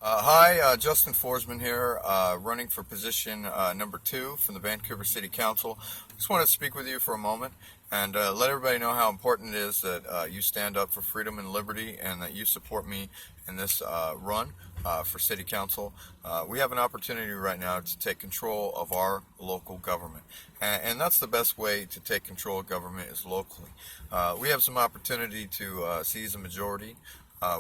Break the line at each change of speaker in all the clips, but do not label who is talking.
Hi, Justin Forsman here, running for position number 2 from the Vancouver City Council. Just want to speak with you for a moment and let everybody know how important it is that you stand up for freedom and liberty and that you support me in this run for City Council. We have an opportunity right now to take control of our local government, and that's the best way to take control of government is locally. We have some opportunity to seize a majority.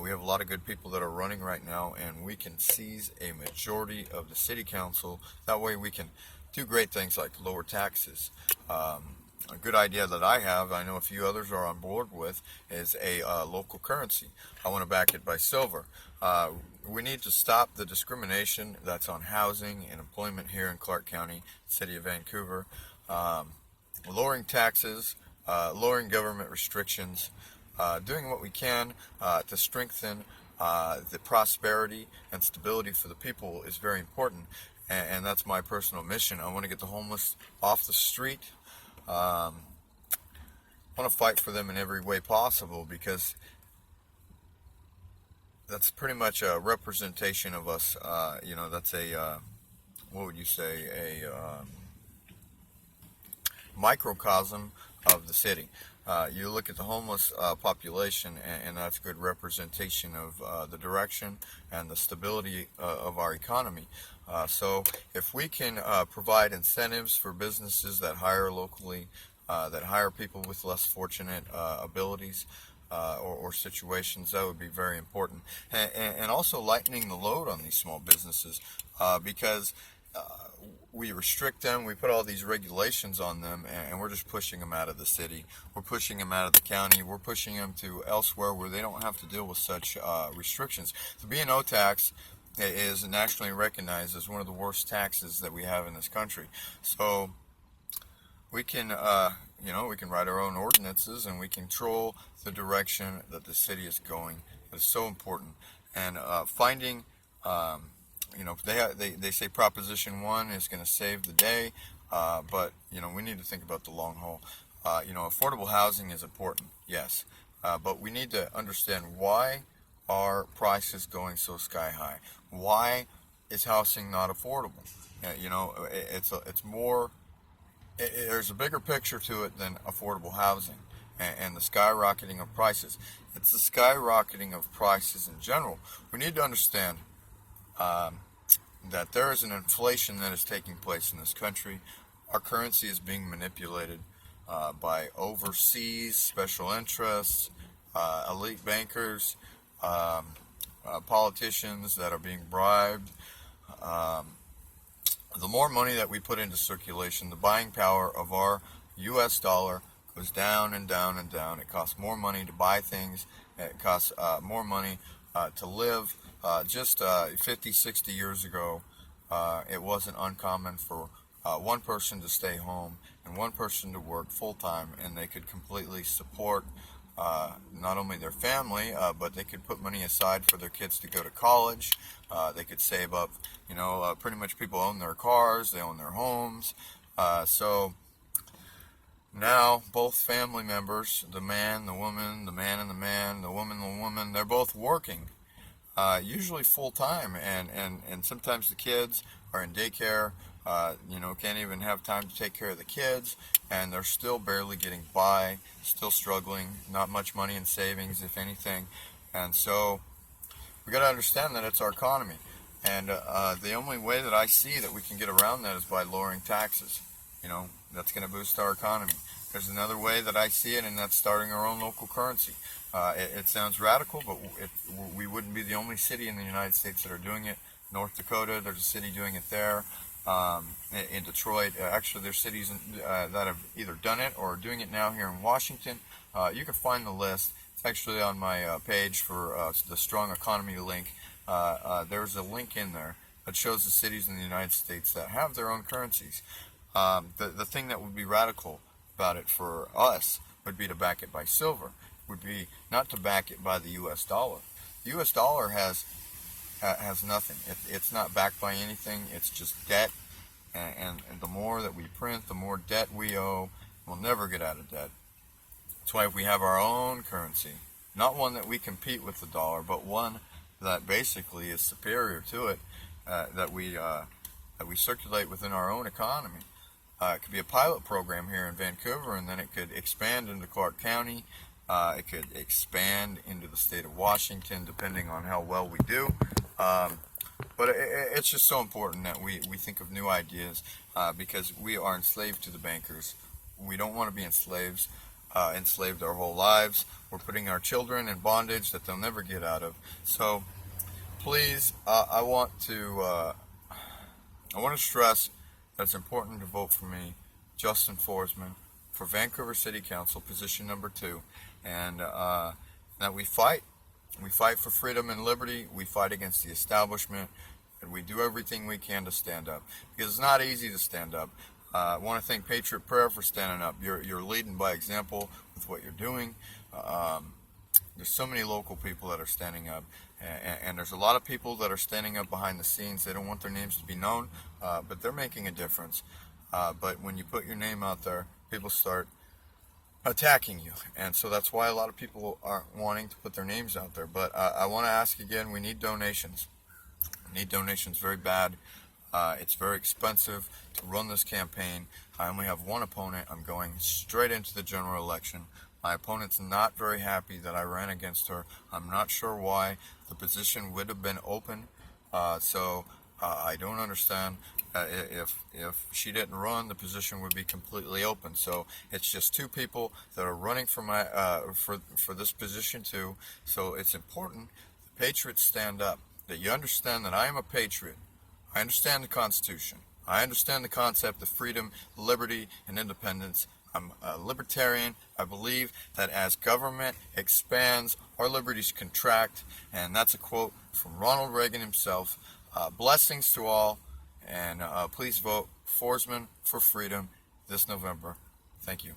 We have a lot of good people that are running right now, and we can seize a majority of the city council. That way we can do great things like lower taxes. A good idea that I have, I know a few others are on board with, is a local currency. I want to back it by silver. We need to stop the discrimination that's on housing and employment here in Clark County, City of Vancouver. Lowering taxes, lowering government restrictions, doing what we can to strengthen the prosperity and stability for the people is very important, and that's my personal mission. I want to get the homeless off the street. I want to fight for them in every way possible because that's pretty much a representation of us. That's a, what would you say, a microcosm of the city. You look at the homeless population, and that's a good representation of the direction and the stability of our economy. So if we can provide incentives for businesses that hire locally, that hire people with less fortunate abilities, or situations, that would be very important. And also lightening the load on these small businesses, because we restrict them, we put all these regulations on them, and we're just pushing them out of the city. We're pushing them out of the county. We're pushing them to elsewhere where they don't have to deal with such restrictions. The B&O tax is nationally recognized as one of the worst taxes that we have in this country. So we can, we can write our own ordinances and we control the direction that the city is going. It's so important. And finding they say Proposition 1 is going to save the day, but we need to think about the long haul. Affordable housing is important, yes, but we need to understand why are prices going so sky high. Why is housing not affordable? It's more. There's a bigger picture to it than affordable housing and the skyrocketing of prices. It's the skyrocketing of prices in general. We need to understand that there is an inflation that is taking place in this country. Our currency is being manipulated by overseas special interests, elite bankers, politicians that are being bribed. The more money that we put into circulation, the buying power of our U.S. dollar goes down and down and down. It costs more money to buy things. It costs more money to live. Just 50, 60 years ago, it wasn't uncommon for one person to stay home and one person to work full-time, and they could completely support not only their family, but they could put money aside for their kids to go to college. They could save up. Pretty much people own their cars, they own their homes. So now both family members, the man, the woman, the man and the man, the woman, they're both working. Usually full-time, and sometimes the kids are in daycare, can't even have time to take care of the kids, and they're still barely getting by, still struggling, not much money in savings, if anything. And so we got to understand that it's our economy, and the only way that I see that we can get around that is by lowering taxes. That's going to boost our economy. There's another way that I see it, and that's starting our own local currency. It sounds radical, but we wouldn't be the only city in the United States that are doing it. North Dakota, there's a city doing it there. In Detroit, actually there's cities that have either done it or are doing it now here in Washington. You can find the list. It's actually on my page for the Strong Economy link. There's a link in there that shows the cities in the United States that have their own currencies. The thing that would be radical about it for us would be to back it by silver. Would be not to back it by the U.S. dollar. The U.S. dollar has nothing. It's not backed by anything. It's just debt, and the more that we print, the more debt we owe. We'll never get out of debt. That's why if we have our own currency, not one that we compete with the dollar, but one that basically is superior to it, that we circulate within our own economy. It could be a pilot program here in Vancouver, and then it could expand into Clark County. It could expand into the state of Washington, depending on how well we do. But it's just so important that we think of new ideas, because we are enslaved to the bankers. We don't want to be enslaved our whole lives. We're putting our children in bondage that they'll never get out of. So please, I want to stress that it's important to vote for me, Justin Forsman, for Vancouver City Council, position number 2, and that we fight. We fight for freedom and liberty. We fight against the establishment, and we do everything we can to stand up, because it's not easy to stand up. I want to thank Patriot Prayer for standing up. You're leading by example with what you're doing. There's so many local people that are standing up, and there's a lot of people that are standing up behind the scenes. They don't want their names to be known, but they're making a difference. But when you put your name out there, people start attacking you, and so that's why a lot of people aren't wanting to put their names out there. But I want to ask again, we need donations. We need donations very bad. It's very expensive to run this campaign. I only have one opponent. I'm going straight into the general election. My opponent's not very happy that I ran against her. I'm not sure why. The position would have been open, so I don't understand. If she didn't run, the position would be completely open. So it's just 2 people that are running for my for this position too. So it's important the patriots stand up. That you understand that I am a patriot. I understand the Constitution. I understand the concept of freedom, liberty, and independence. I'm a libertarian. I believe that as government expands, our liberties contract, and that's a quote from Ronald Reagan himself. Blessings to all, and please vote Forsman for freedom this November. Thank you.